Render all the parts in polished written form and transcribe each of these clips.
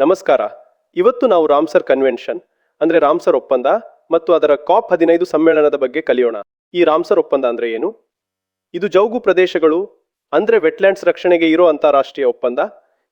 ನಮಸ್ಕಾರ. ಇವತ್ತು ನಾವು ರಾಮ್ಸರ್ ಕನ್ವೆನ್ಷನ್ ಅಂದ್ರೆ ರಾಮ್ಸರ್ ಒಪ್ಪಂದ ಮತ್ತು ಅದರ COP15 ಸಮ್ಮೇಳನದ ಬಗ್ಗೆ ಕಲಿಯೋಣ. ಈ ರಾಮ್ಸರ್ ಒಪ್ಪಂದ ಅಂದ್ರೆ ಏನು? ಇದು ಜೌಗು ಪ್ರದೇಶಗಳು ಅಂದ್ರೆ ವೆಟ್ಲ್ಯಾಂಡ್ಸ್ ರಕ್ಷಣೆಗೆ ಇರೋ ಅಂತಾರಾಷ್ಟ್ರೀಯ ಒಪ್ಪಂದ.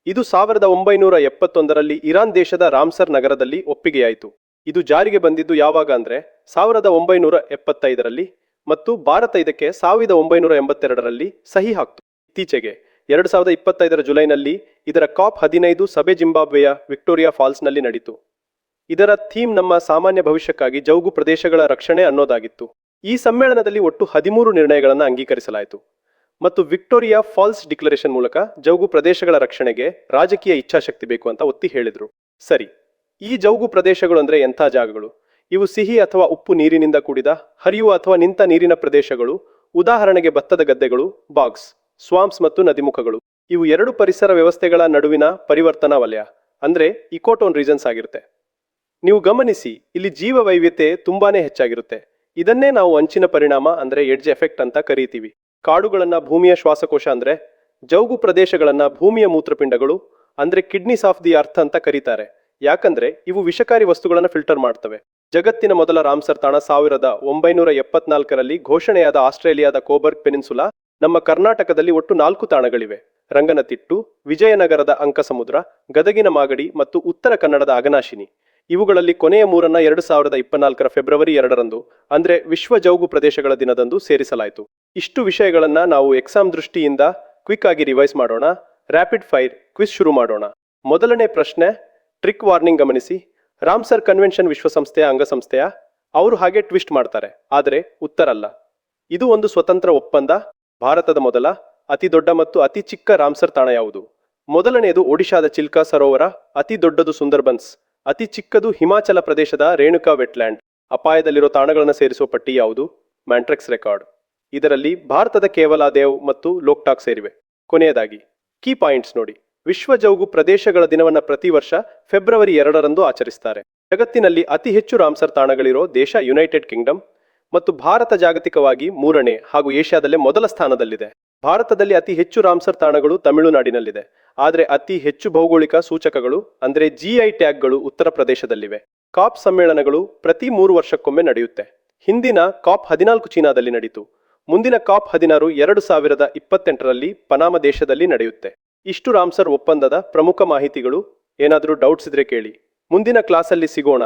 ಇದು 1971ರಲ್ಲಿ ಇರಾನ್ ದೇಶದ ರಾಮ್ಸರ್ ನಗರದಲ್ಲಿ ಒಪ್ಪಿಗೆಯಾಯಿತು. ಇದು ಜಾರಿಗೆ ಬಂದಿದ್ದು ಯಾವಾಗ ಅಂದ್ರೆ 1975ರಲ್ಲಿ ಮತ್ತು ಭಾರತ ಇದಕ್ಕೆ 1982ರಲ್ಲಿ ಸಹಿ ಹಾಕ್ತು. ಇತ್ತೀಚೆಗೆ 2025ರ ಜುಲೈನಲ್ಲಿ ಇದರ COP15 ಸಭೆ ಜಿಂಬಾಬ್ವೆಯ ವಿಕ್ಟೋರಿಯಾ ಫಾಲ್ಸ್ನಲ್ಲಿ ನಡೆಯಿತು. ಇದರ ಥೀಮ್ ನಮ್ಮ ಸಾಮಾನ್ಯ ಭವಿಷ್ಯಕ್ಕಾಗಿ ಜೌಗು ಪ್ರದೇಶಗಳ ರಕ್ಷಣೆ ಅನ್ನೋದಾಗಿತ್ತು. ಈ ಸಮ್ಮೇಳನದಲ್ಲಿ ಒಟ್ಟು 13 ನಿರ್ಣಯಗಳನ್ನು ಅಂಗೀಕರಿಸಲಾಯಿತು ಮತ್ತು ವಿಕ್ಟೋರಿಯಾ ಫಾಲ್ಸ್ ಡಿಕ್ಲರೇಷನ್ ಮೂಲಕ ಜೌಗು ಪ್ರದೇಶಗಳ ರಕ್ಷಣೆಗೆ ರಾಜಕೀಯ ಇಚ್ಛಾಶಕ್ತಿ ಬೇಕು ಅಂತ ಒತ್ತಿ ಹೇಳಿದ್ರು. ಸರಿ, ಈ ಜೌಗು ಪ್ರದೇಶಗಳು ಅಂದ್ರೆ ಎಂಥ ಜಾಗಗಳು? ಇವು ಸಿಹಿ ಅಥವಾ ಉಪ್ಪು ನೀರಿನಿಂದ ಕೂಡಿದ ಹರಿಯುವ ಅಥವಾ ನಿಂತ ನೀರಿನ ಪ್ರದೇಶಗಳು. ಉದಾಹರಣೆಗೆ ಭತ್ತದ ಗದ್ದೆಗಳು, ಬಾಗ್ಸ್, ಸ್ವಾಂಪ್ಸ್ ಮತ್ತು ನದಿಮುಖಗಳು. ಇವು ಎರಡು ಪರಿಸರ ವ್ಯವಸ್ಥೆಗಳ ನಡುವಿನ ಪರಿವರ್ತನಾ ವಲಯ ಅಂದ್ರೆ ಇಕೋಟೋನ್ ರೀಜನ್ಸ್ ಆಗಿರುತ್ತೆ. ನೀವು ಗಮನಿಸಿ, ಇಲ್ಲಿ ಜೀವ ವೈವಿಧ್ಯತೆ ತುಂಬಾನೇ ಹೆಚ್ಚಾಗಿರುತ್ತೆ. ಇದನ್ನೇ ನಾವು ಅಂಚಿನ ಪರಿಣಾಮ ಅಂದ್ರೆ ಎಡ್ಜ್ ಎಫೆಕ್ಟ್ ಅಂತ ಕರೀತೀವಿ. ಕಾಡುಗಳನ್ನ ಭೂಮಿಯ ಶ್ವಾಸಕೋಶ ಅಂದ್ರೆ ಜೌಗು ಪ್ರದೇಶಗಳನ್ನ ಭೂಮಿಯ ಮೂತ್ರಪಿಂಡಗಳು ಅಂದ್ರೆ ಕಿಡ್ನೀಸ್ ಆಫ್ ದಿ ಅರ್ತ್ ಅಂತ ಕರೀತಾರೆ. ಯಾಕಂದ್ರೆ ಇವು ವಿಷಕಾರಿ ವಸ್ತುಗಳನ್ನ ಫಿಲ್ಟರ್ ಮಾಡ್ತವೆ. ಜಗತ್ತಿನ ಮೊದಲ ರಾಮ್ಸರ್ ತಾಣ 1974ರಲ್ಲಿ ಘೋಷಣೆಯಾದ ಆಸ್ಟ್ರೇಲಿಯಾದ ಕೋಬರ್ಗ್ ಪೆನಿನ್ಸುಲಾ. ನಮ್ಮ ಕರ್ನಾಟಕದಲ್ಲಿ ಒಟ್ಟು 4 ತಾಣಗಳಿವೆ: ರಂಗನತಿಟ್ಟು, ವಿಜಯನಗರದ ಅಂಕಸಮುದ್ರ, ಗದಗಿನ ಮಾಗಡಿ ಮತ್ತು ಉತ್ತರ ಕನ್ನಡದ ಅಗನಾಶಿನಿ. ಇವುಗಳಲ್ಲಿ ಕೊನೆಯ 3ನ್ನ 2024ರ ಫೆಬ್ರವರಿ 2ರಂದು ಅಂದ್ರೆ ವಿಶ್ವ ಜೌಗು ಪ್ರದೇಶಗಳ ದಿನದಂದು ಸೇರಿಸಲಾಯಿತು. ಇಷ್ಟು ವಿಷಯಗಳನ್ನ ನಾವು ಎಕ್ಸಾಮ್ ದೃಷ್ಟಿಯಿಂದ ಕ್ವಿಕ್ ಆಗಿ ರಿವೈಸ್ ಮಾಡೋಣ. ರ್ಯಾಪಿಡ್ ಫೈರ್ ಕ್ವಿಜ್ ಶುರು ಮಾಡೋಣ. ಮೊದಲನೇ ಪ್ರಶ್ನೆ, ಟ್ರಿಕ್ ವಾರ್ನಿಂಗ್ ಗಮನಿಸಿ. ರಾಮ್ಸರ್ ಕನ್ವೆನ್ಷನ್ ವಿಶ್ವಸಂಸ್ಥೆಯ ಅಂಗಸಂಸ್ಥೆಯ? ಅವರು ಹಾಗೆ ಟ್ವಿಸ್ಟ್ ಮಾಡ್ತಾರೆ, ಆದರೆ ಉತ್ತರ ಅಲ್ಲ. ಇದು ಒಂದು ಸ್ವತಂತ್ರ ಒಪ್ಪಂದ. ಭಾರತದ ಮೊದಲ, ಅತಿ ದೊಡ್ಡ ಮತ್ತು ಅತಿ ಚಿಕ್ಕ ರಾಮ್ಸರ್ ತಾಣ ಯಾವುದು? ಮೊದಲನೆಯದು ಒಡಿಶಾದ ಚಿಲ್ಕಾ ಸರೋವರ, ಅತಿ ದೊಡ್ಡದು ಸುಂದರ್ಬನ್ಸ್, ಅತಿ ಚಿಕ್ಕದು ಹಿಮಾಚಲ ಪ್ರದೇಶದ ರೇಣುಕಾ ವೆಟ್ಲ್ಯಾಂಡ್. ಅಪಾಯದಲ್ಲಿರೋ ತಾಣಗಳನ್ನು ಸೇರಿಸುವ ಪಟ್ಟಿ ಯಾವುದು? ಮ್ಯಾಂಟ್ರೆಕ್ಸ್ ರೆಕಾರ್ಡ್. ಇದರಲ್ಲಿ ಭಾರತದ ಕೇವಲಾದೇವ್ ಮತ್ತು ಲೋಕ್ಟಾಕ್ ಸೇರಿವೆ. ಕೊನೆಯದಾಗಿ ಕೀ ಪಾಯಿಂಟ್ಸ್ ನೋಡಿ. ವಿಶ್ವ ಜೌಗು ಪ್ರದೇಶಗಳ ದಿನವನ್ನು ಪ್ರತಿ ವರ್ಷ ಫೆಬ್ರವರಿ 2ರಂದು ಆಚರಿಸ್ತಾರೆ. ಜಗತ್ತಿನಲ್ಲಿ ಅತಿ ಹೆಚ್ಚು ರಾಮ್ಸರ್ ತಾಣಗಳಿರೋ ದೇಶ ಯುನೈಟೆಡ್ ಕಿಂಗ್ಡಮ್ ಮತ್ತು ಭಾರತ ಜಾಗತಿಕವಾಗಿ 3ನೇ ಹಾಗೂ ಏಷ್ಯಾದಲ್ಲೇ ಮೊದಲ ಸ್ಥಾನದಲ್ಲಿದೆ. ಭಾರತದಲ್ಲಿ ಅತಿ ಹೆಚ್ಚು ರಾಮ್ಸರ್ ತಾಣಗಳು ತಮಿಳುನಾಡಿನಲ್ಲಿದೆ, ಆದರೆ ಅತಿ ಹೆಚ್ಚು ಭೌಗೋಳಿಕ ಸೂಚಕಗಳು ಅಂದ್ರೆ GI ಟ್ಯಾಗ್ಗಳು ಉತ್ತರ ಪ್ರದೇಶದಲ್ಲಿವೆ. ಕಾಪ್ ಸಮ್ಮೇಳನಗಳು ಪ್ರತಿ 3 ವರ್ಷಕ್ಕೊಮ್ಮೆ ನಡೆಯುತ್ತೆ. ಹಿಂದಿನ COP14 ಚೀನಾದಲ್ಲಿ ನಡೆಯಿತು. ಮುಂದಿನ COP16 2028ರಲ್ಲಿ ಪನಾಮ ದೇಶದಲ್ಲಿ ನಡೆಯುತ್ತೆ. ಇಷ್ಟು ರಾಮ್ಸರ್ ಒಪ್ಪಂದದ ಪ್ರಮುಖ ಮಾಹಿತಿಗಳು. ಏನಾದರೂ ಡೌಟ್ಸ್ ಇದ್ರೆ ಕೇಳಿ. ಮುಂದಿನ ಕ್ಲಾಸಲ್ಲಿ ಸಿಗೋಣ.